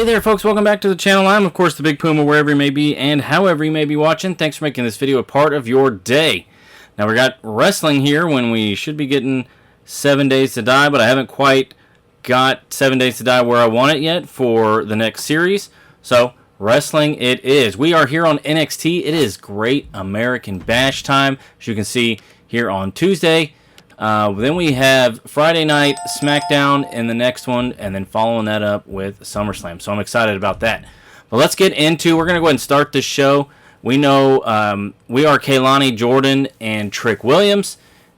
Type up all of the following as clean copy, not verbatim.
Hey there folks, welcome back to the channel. I'm of course the Big Puma, wherever you may be and however you may be watching. Thanks for making this video a part of your day. Now we got wrestling here when we should be getting 7 Days to Die, but I haven't quite got 7 Days to Die where I want it yet for the next series. So wrestling it is. We are here on NXT. It is Great American Bash time, as you can see here on Tuesday. Then we have Friday night SmackDown in the next one, and then following that up with SummerSlam. So I'm excited about that. But let's get into, we're going to go ahead and start this show. We know we are Kehlani Jordan and Trick Williams,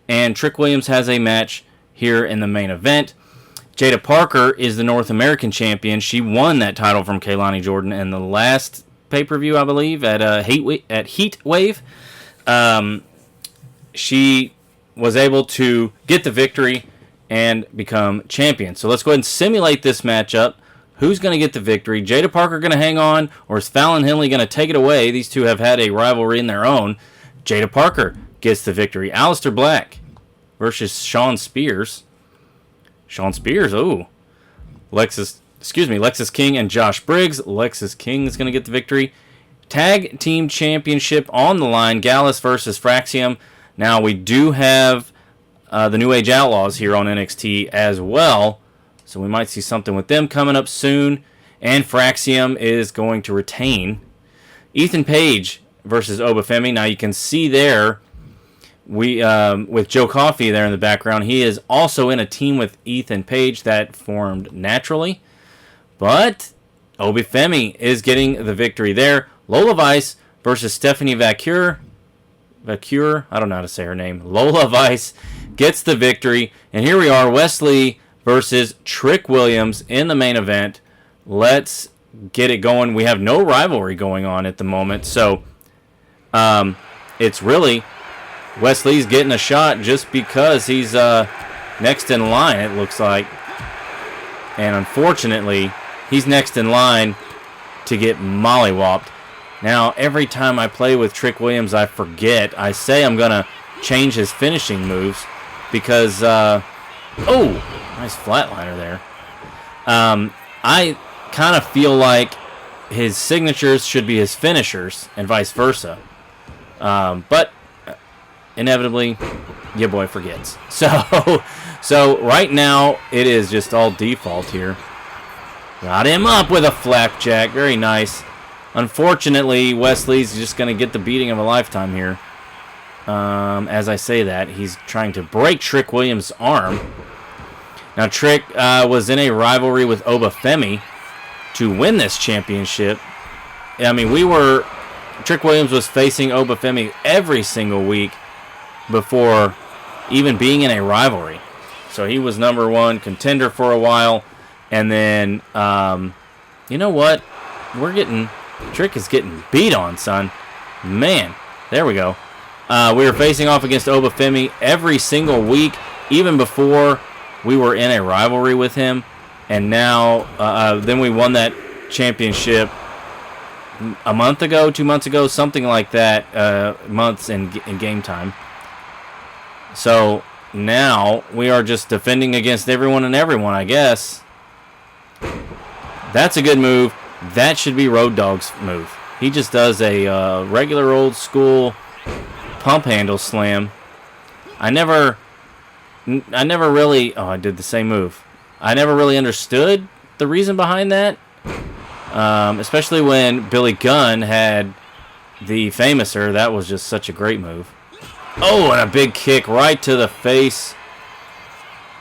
and Trick Williams has a match here in the main event. Jada Parker is the North American champion. She won that title from Kehlani Jordan in the last pay-per-view, I believe, at Heat Wave. She was able to get the victory and become champion. So let's go ahead and simulate this matchup. Who's going to get the victory? Jada Parker going to hang on, or is Fallon Henley going to take it away? These two have had a rivalry in their own. Jada Parker gets the victory. Aleister Black versus Shawn Spears. Shawn Spears, oh. Lexis King and Josh Briggs. Lexis King is going to get the victory. Tag Team Championship on the line. Gallus versus Fraxium. Now, we do have the New Age Outlaws here on NXT as well, so we might see something with them coming up soon. And Fraxium is going to retain. Ethan Page versus Obafemi. Now, you can see there, with Joe Coffey there in the background, he is also in a team with Ethan Page that formed naturally. But Obafemi is getting the victory there. Lola Vice versus Stephanie Vacure, I don't know how to say her name. Lola Vice gets the victory. And here we are, Wesley versus Trick Williams in the main event. Let's get it going. We have no rivalry going on at the moment. So it's really Wesley's getting a shot just because he's next in line, it looks like. And unfortunately, he's next in line to get mollywopped. Now, every time I play with Trick Williams, I forget. I say I'm going to change his finishing moves because, oh, nice flatliner there. I kind of feel like his signatures should be his finishers and vice versa. But inevitably, your boy forgets. So right now, it is just all default here. Got him up with a flapjack. Very nice. Unfortunately, Wesley's just going to get the beating of a lifetime here. As I say that, he's trying to break Trick Williams' arm. Now, Trick was in a rivalry with Obafemi to win this championship. I mean, Trick Williams was facing Obafemi every single week before even being in a rivalry. So he was #1 contender for a while. And then, you know what? Trick is getting beat on, son. Man, there we go. We were facing off against Obafemi every single week, even before we were in a rivalry with him. And now, then we won that championship a month ago, 2 months ago, something like that, months in game time. So now we are just defending against everyone and everyone, I guess. That's a good move. That should be Road Dogg's move. He just does a regular old school pump handle slam. I never really... Oh, I did the same move. I never really understood the reason behind that. Especially when Billy Gunn had the Famouser. That was just such a great move. Oh, and a big kick right to the face.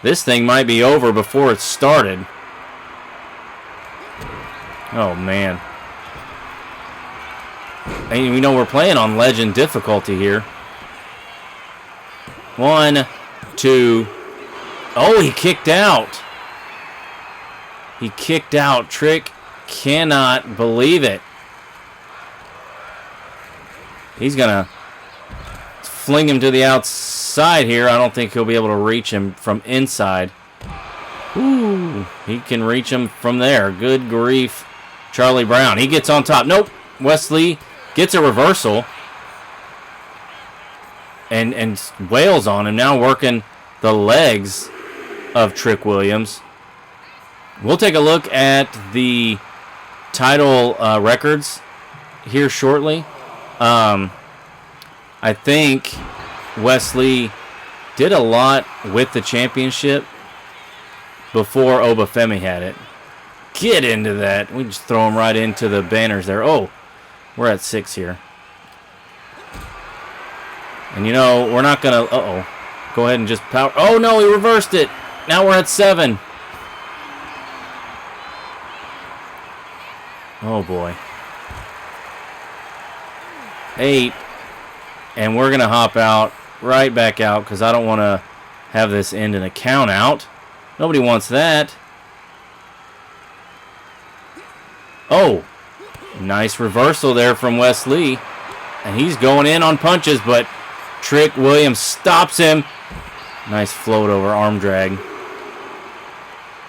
This thing might be over before it started. Oh, man. And we know we're playing on Legend difficulty here. 1, 2. Oh, he kicked out. He kicked out. Trick cannot believe it. He's going to fling him to the outside here. I don't think he'll be able to reach him from inside. Ooh, he can reach him from there. Good grief. Charlie Brown, he gets on top. Nope. Wesley gets a reversal and wails on him. Now working the legs of Trick Williams. We'll take a look at the title records here shortly. I think Wesley did a lot with the championship before Obafemi had it. Get into that. We just throw him right into the banners there. Oh, we're at 6 here. And you know, we're not going to... Uh-oh. Go ahead and just power... Oh, no, he reversed it. Now we're at 7. Oh, boy. 8. And we're going to hop out, right back out, because I don't want to have this end in a count out. Nobody wants that. Oh, nice reversal there from Wesley. And he's going in on punches, but Trick Williams stops him. Nice float over arm drag.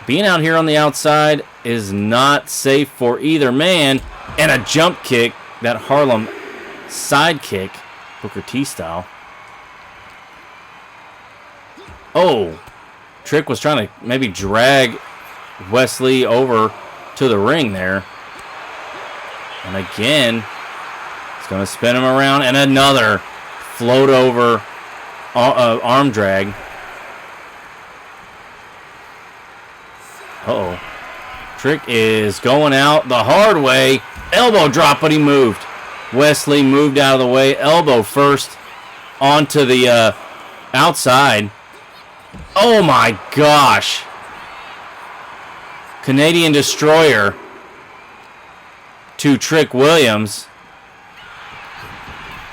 Being out here on the outside is not safe for either man. And a jump kick, that Harlem side kick, Booker T style. Oh, Trick was trying to maybe drag Wesley over to the ring there. And again, it's going to spin him around. And another float over arm drag. Uh-oh. Trick is going out the hard way. Elbow drop, but he moved. Wesley moved out of the way. Elbow first onto the outside. Oh my gosh. Canadian Destroyer to Trick Williams.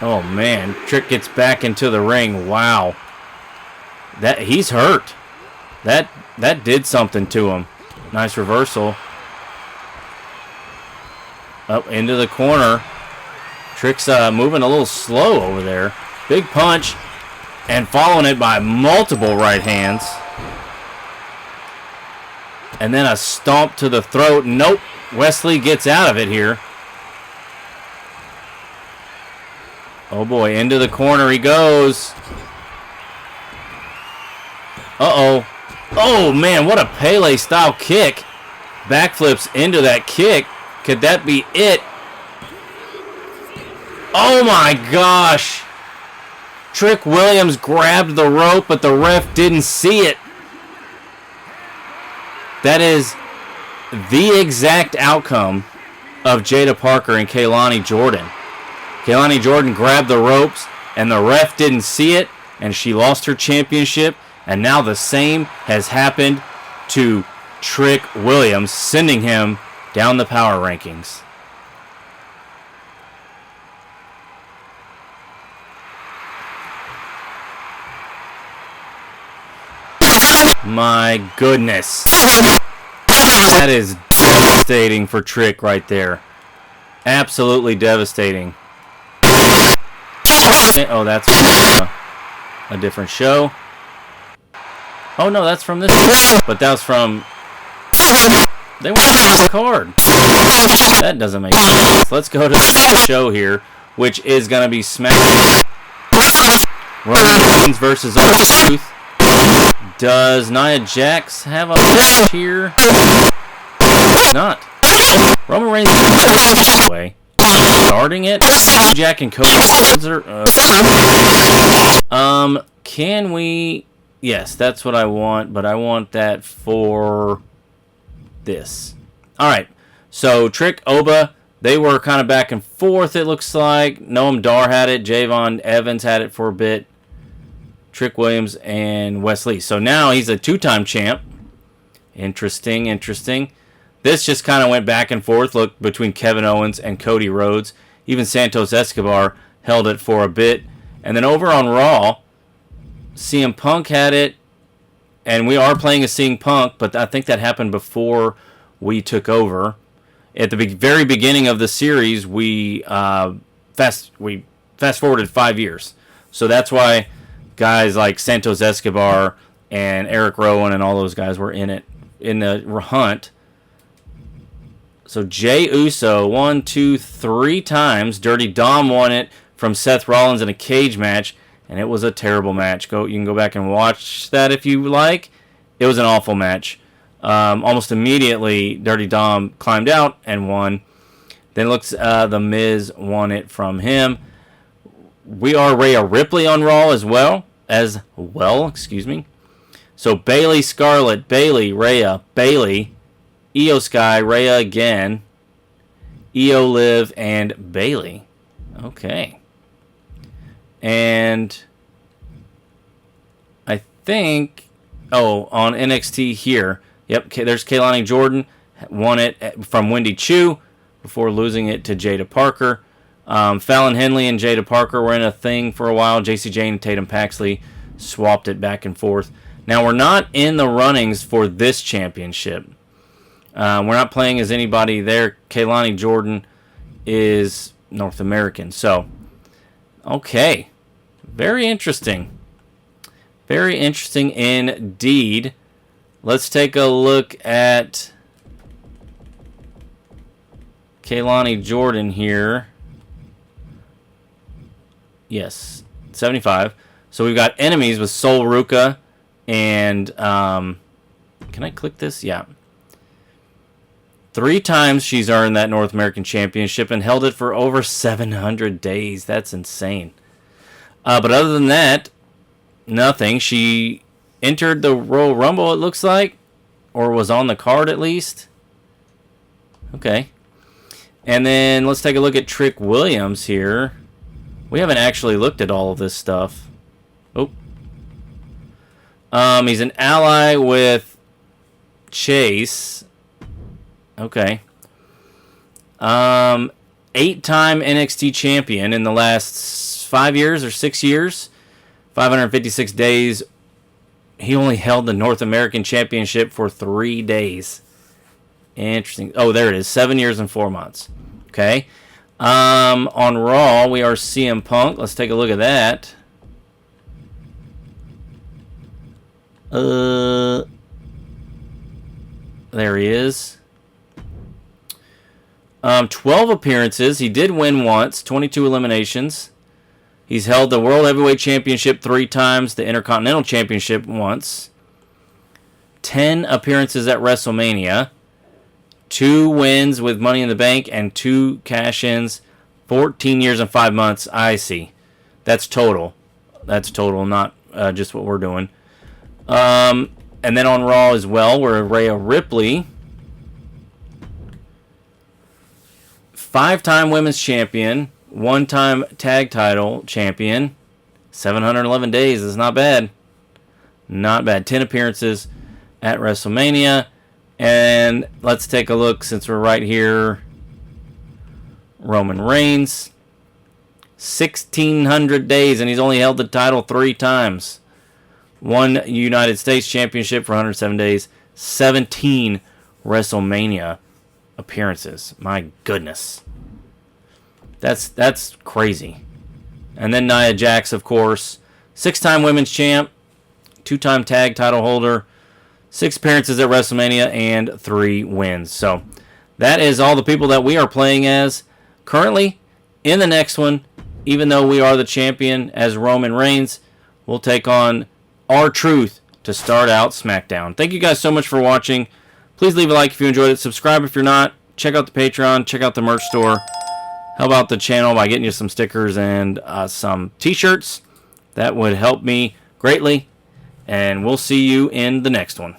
Oh man, Trick gets back into the ring. Wow. He's hurt. That did something to him. Nice reversal. Up into the corner. Trick's moving a little slow over there. Big punch. And following it by multiple right hands. And then a stomp to the throat. Nope. Wesley gets out of it here. Oh boy, into the corner he goes. Uh-oh. Oh man, what a Pele style kick. Backflips into that kick. Could that be it? Oh my gosh. Trick Williams grabbed the rope, but the ref didn't see it. That is the exact outcome of Jada Parker and Kaylani Jordan. Kaylani Jordan grabbed the ropes, and the ref didn't see it, and she lost her championship. And now the same has happened to Trick Williams, sending him down the power rankings. My goodness. That is devastating for Trick right there. Absolutely devastating. Oh, that's from a different show. Oh, no, that's from this one. But that was from... They went to the card. That doesn't make sense. Let's go to the show here, which is going to be SmackDown. Roman Reigns versus R-Truth. Does Nia Jax have a match here? Not. Roman Reigns is away. Starting it. Jack and Cody. Can we... Yes, that's what I want, but I want that for this. Alright, so Trick, Oba, they were kind of back and forth, it looks like. Noam Dar had it. Javon Evans had it for a bit. Trick Williams and Wesley. So now he's a 2-time champ. Interesting, interesting. This just kind of went back and forth, look, between Kevin Owens and Cody Rhodes. Even Santos Escobar held it for a bit. And then over on Raw, CM Punk had it, and we are playing as CM Punk, but I think that happened before we took over. At the very beginning of the series, we fast forwarded 5 years. So that's why guys like Santos Escobar and Eric Rowan and all those guys were in it, in the hunt. So Jey Uso 1, 2, 3 times. Dirty Dom won it from Seth Rollins in a cage match. And it was a terrible match. You can go back and watch that if you like. It was an awful match. Almost immediately, Dirty Dom climbed out and won. Then it looks The Miz won it from him. We are Rhea Ripley on Raw as well. Excuse me. So Bayley, Scarlett, Bayley, Rhea, Bayley, Io Sky, Rhea again, Io Liv, and Bayley. Okay. And I think, on NXT here, yep, there's Kaylani Jordan, won it from Wendy Chu before losing it to Jada Parker. Fallon Henley and Jada Parker were in a thing for a while. JC Jane and Tatum Paxley swapped it back and forth. Now, we're not in the runnings for this championship. We're not playing as anybody there. Kaylani Jordan is North American. So, okay. Very interesting. Very interesting indeed. Let's take a look at Kaylani Jordan here. Yes, 75. So we've got enemies with Sol Ruka and can I click this? Yeah. 3 times she's earned that North American Championship and held it for over 700 days. That's insane. But other than that, nothing. She entered the Royal Rumble, it looks like, or was on the card at least. Okay. And then let's take a look at Trick Williams here. We haven't actually looked at all of this stuff. Oh. He's an ally with Chase. Okay. 8-time NXT champion in the last 5 years or 6 years. 556 days. He only held the North American Championship for 3 days. Interesting. Oh, there it is. 7 years and 4 months. Okay. On Raw, we are CM Punk. Let's take a look at that. There he is. 12 appearances. He did win once. 22 eliminations. He's held the World Heavyweight Championship 3 times. The Intercontinental Championship once. 10 appearances at WrestleMania. 2 wins with Money in the Bank and 2 cash-ins. 14 years and 5 months. I see. That's total. That's total, not just what we're doing. And then on Raw as well, we're Rhea Ripley. 5-time women's champion. 1-time tag title champion. 711 days is not bad. Not bad. 10 appearances at WrestleMania. And let's take a look, since we're right here. Roman Reigns. 1,600 days, and he's only held the title 3 times. 1 United States Championship for 107 days. 17 WrestleMania appearances. My goodness. That's crazy. And then Nia Jax, of course. 6-time women's champ. 2-time tag title holder. 6 appearances at WrestleMania and 3 wins. So that is all the people that we are playing as currently. In the next one, even though we are the champion as Roman Reigns, we'll take on R-Truth to start out SmackDown. Thank you guys so much for watching. Please leave a like if you enjoyed it. Subscribe if you're not. Check out the Patreon. Check out the merch store. Help out the channel by getting you some stickers and some t-shirts. That would help me greatly. And we'll see you in the next one.